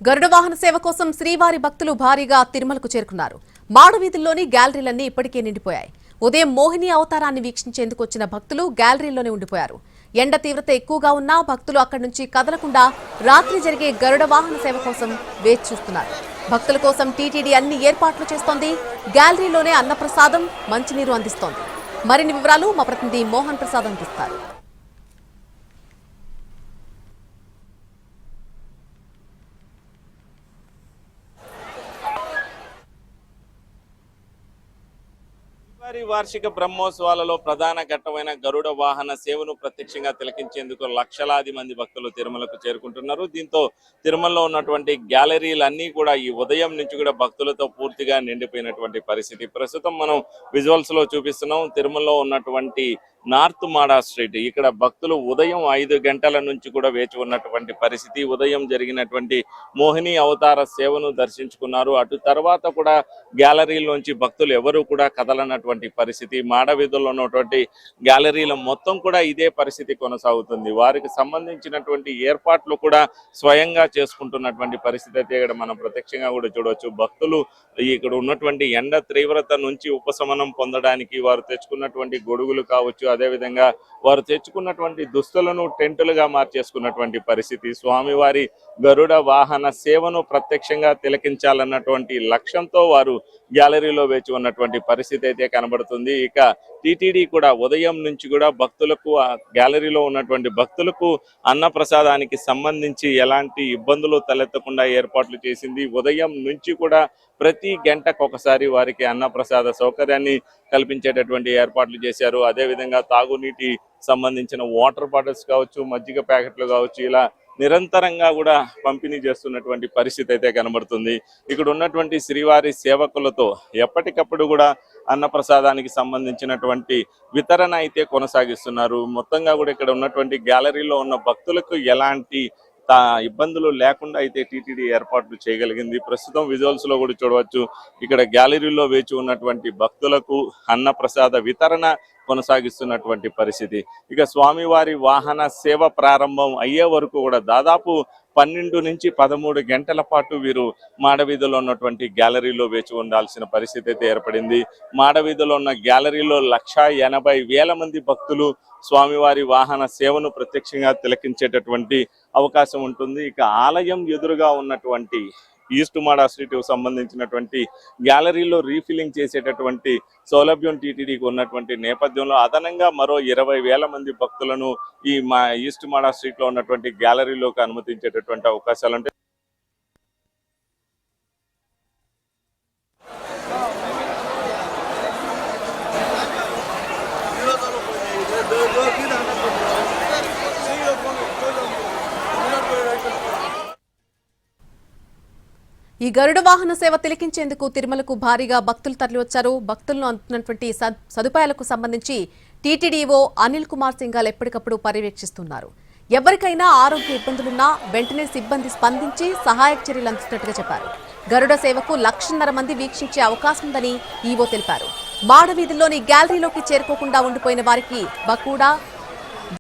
గరుడ వాహన సేవ కోసం శ్రీవారి భక్తులు భారీగా తిరుమలకు చేరుకున్నారు. మాడవీధుల్లోని గ్యాలరీలన్నీ ఇప్పటికే నిండిపోయాయి. ఉదయం మోహిని అవతారాన్ని వీక్షించేందుకు వచ్చిన భక్తులు గ్యాలరీలోనే ఉండిపోయారు. ఎండ తీవ్రత ఎక్కువగా ఉన్నా భక్తులు అక్కడి నుంచి కదలకుండా రాత్రి జరిగే గరుడ వాహన సేవ కోసం వేచి చూస్తున్నారు. భక్తుల కోసం టీటీడీ అన్ని ఏర్పాట్లు చేస్తోంది. గ్యాలరీలోనే అన్నప్రసాదం, మంచినీరు అందిస్తోంది. మరిన్ని వివరాలు మా ప్రతినిధి మోహన్ ప్రసాద్ అందిస్తారు. వార్షిక బ్రహ్మోత్సవాలలో ప్రధాన ఘట్టమైన గరుడ వాహన సేవను ప్రత్యక్షంగా తిలకించేందుకు లక్షలాది మంది భక్తులు తిరుమలకు చేరుకుంటున్నారు. దీంతో తిరుమలలో ఉన్నటువంటి గ్యాలరీలన్నీ కూడా ఈ ఉదయం నుంచి కూడా భక్తులతో పూర్తిగా నిండిపోయినటువంటి పరిస్థితి. ప్రస్తుతం మనం విజువల్స్ లో చూపిస్తున్నాం. తిరుమలలో ఉన్నటువంటి నార్త్ మాడా స్ట్రీట్, ఇక్కడ భక్తులు ఉదయం 5 గంటల నుంచి కూడా వేచి ఉన్నటువంటి పరిస్థితి. ఉదయం జరిగినటువంటి మోహిని అవతార సేవను దర్శించుకున్నారు. అటు తర్వాత కూడా గ్యాలరీలోంచి భక్తులు ఎవరు కూడా కదలనటువంటి పరిస్థితి. మాడవీధుల్లో ఉన్నటువంటి గ్యాలరీల మొత్తం కూడా ఇదే పరిస్థితి కొనసాగుతుంది. వారికి సంబంధించినటువంటి ఏర్పాట్లు కూడా స్వయంగా చేసుకుంటున్నటువంటి పరిస్థితి అయితే ఇక్కడ మనం ప్రత్యక్షంగా కూడా చూడవచ్చు. భక్తులు ఇక్కడ ఉన్నటువంటి ఎండ తీవ్రత నుంచి ఉపశమనం పొందడానికి వారు తెచ్చుకున్నటువంటి గొడుగులు కావచ్చు, అదేవిధంగా వారు తెచ్చుకున్నటువంటి దుస్తులను టెంటులుగా మార్చేసుకున్నటువంటి పరిస్థితి. స్వామివారి గరుడ వాహన సేవను ప్రత్యక్షంగా తిలకించాలన్నటువంటి లక్ష్యంతో వారు గ్యాలరీలో వేచి ఉన్నటువంటి పరిస్థితి అయితే కనబడుతుంది. ఇక టీటీడీ కూడా ఉదయం నుంచి కూడా భక్తులకు, గ్యాలరీలో ఉన్నటువంటి భక్తులకు అన్నప్రసాదానికి సంబంధించి ఎలాంటి ఇబ్బందులు తలెత్తకుండా ఏర్పాట్లు చేసింది. ఉదయం నుంచి కూడా ప్రతి గంటకు ఒకసారి వారికి అన్నప్రసాద సౌకర్యాన్ని కల్పించేటటువంటి ఏర్పాట్లు చేశారు. అదేవిధంగా తాగునీటి సంబంధించిన వాటర్ బాటిల్స్ కావచ్చు, మజ్జిగ ప్యాకెట్లు కావచ్చు, ఇలా నిరంతరంగా కూడా పంపిణీ చేస్తున్నటువంటి పరిస్థితి అయితే కనబడుతుంది. ఇక్కడ ఉన్నటువంటి శ్రీవారి సేవకులతో ఎప్పటికప్పుడు కూడా అన్నప్రసాదానికి సంబంధించినటువంటి వితరణ అయితే కొనసాగిస్తున్నారు. మొత్తంగా కూడా ఇక్కడ ఉన్నటువంటి గ్యాలరీలో ఉన్న భక్తులకు ఎలాంటి ఇబ్బందులు లేకుండా అయితే టీటీడీ ఏర్పాట్లు చేయగలిగింది. ప్రస్తుతం విజువల్స్ లో కూడా చూడవచ్చు. ఇక్కడ గ్యాలరీలో వేచి ఉన్నటువంటి భక్తులకు అన్నప్రసాద వితరణ కొనసాగిస్తున్నటువంటి పరిస్థితి. ఇక స్వామివారి వాహన సేవ ప్రారంభం అయ్యే వరకు కూడా దాదాపు 12 నుంచి 13 గంటల పాటు వీరు మాడవీధిలో ఉన్నటువంటి గ్యాలరీలో వేచి ఉండాల్సిన పరిస్థితి అయితే ఏర్పడింది. మాడవీధిలో ఉన్న గ్యాలరీలో 1,80,000 మంది భక్తులు స్వామివారి వాహన సేవను ప్రత్యక్షంగా తిలకించేటటువంటి అవకాశం ఉంటుంది. ఇక ఆలయం ఎదురుగా ఉన్నటువంటి ఈస్ట్ మాడా స్ట్రీట్ సంబంధించినటువంటి గ్యాలరీలో రీఫిల్లింగ్ చేసేటటువంటి సౌలభ్యం టీటీడీకి ఉన్నటువంటి నేపథ్యంలో అదనంగా మరో 20,000 మంది భక్తులను ఈ ఈస్ట్ మాడా స్ట్రీట్ లో ఉన్నటువంటి గ్యాలరీలోకి అనుమతించేటటువంటి అవకాశాలు ఉంటాయి. ఈ గరుడ వాహన సేవ తిలకించేందుకు తిరుమలకు భారీగా భక్తులు తరలివచ్చారు. భక్తులను అందుతున్నటువంటి సదుపాయాలకు సంబంధించి టీటీడీఓ అనిల్ కుమార్ సింఘాల్ ఎప్పటికప్పుడు పర్యవేక్షిస్తున్నారు. ఎవరికైనా ఆరోగ్య ఇబ్బందులున్నా వెంటనే సిబ్బంది స్పందించి సహాయక చర్యలు అందిస్తున్నట్టుగా చెప్పారు. గరుడ సేవకు 1,50,000 మంది వీక్షించే అవకాశం ఉందని ఈవో తెలిపారు. మాడవీధుల్లోని గ్యాలరీలోకి చేరుకోకుండా ఉండిపోయిన వారికి బకూడా,